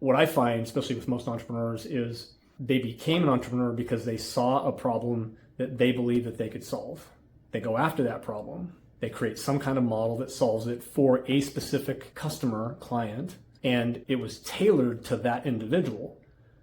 what I find, especially with most entrepreneurs, is they became an entrepreneur because they saw a problem that they believe that they could solve. They go after that problem. They create some kind of model that solves it for a specific customer, client, and it was tailored to that individual.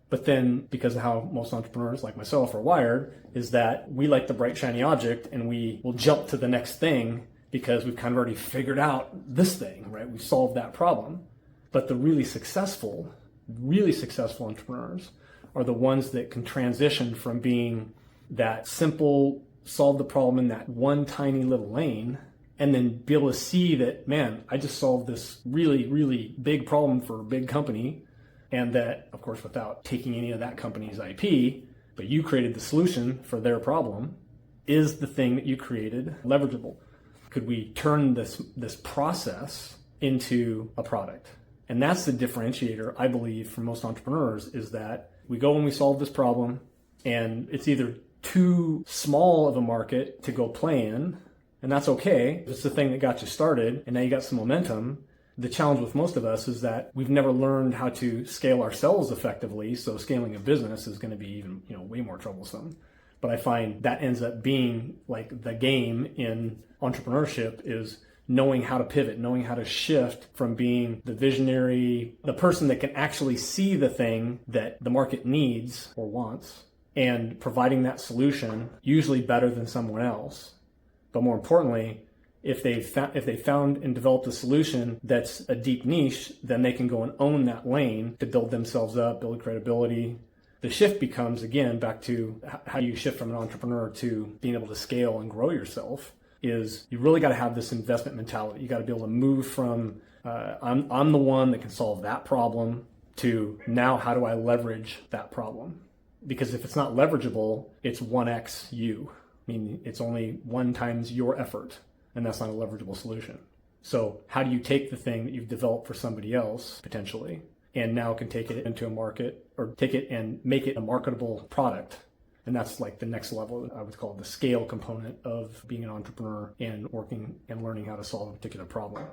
But then, because of how most entrepreneurs like myself are wired, is that we like the bright, shiny object and we will jump to the next thing because we've kind of already figured out this thing, right? We've solved that problem. But the really successful entrepreneurs are the ones that can transition from being that simple, solve the problem in that one tiny little lane, and then be able to see that, man, I just solved this really, really big problem for a big company. And that, of course, without taking any of that company's IP, but you created the solution for their problem, is the thing that you created leverageable? Could we turn this process into a product? And that's the differentiator, I believe, for most entrepreneurs, is that we go and we solve this problem, and it's either too small of a market to go play in, and that's okay. It's the thing that got you started, and now you got some momentum. The challenge with most of us is that we've never learned how to scale ourselves effectively, so scaling a business is going to be even, way more troublesome. But I find that ends up being like the game in entrepreneurship, is knowing how to pivot, knowing how to shift from being the visionary, the person that can actually see the thing that the market needs or wants, and providing that solution, usually better than someone else. But more importantly, if they found and developed a solution that's a deep niche, then they can go and own that lane to build themselves up, build credibility. The shift becomes, again, back to how you shift from an entrepreneur to being able to scale and grow yourself, is you really got to have this investment mentality. You got to be able to move from I'm the one that can solve that problem to now how do I leverage that problem? Because if it's not leverageable, it's 1x you. I mean, it's only 1 times your effort, and that's not a leverageable solution. So how do you take the thing that you've developed for somebody else, potentially, and now can take it into a market, or take it and make it a marketable product? And that's like the next level, I would call it the scale component of being an entrepreneur and working and learning how to solve a particular problem.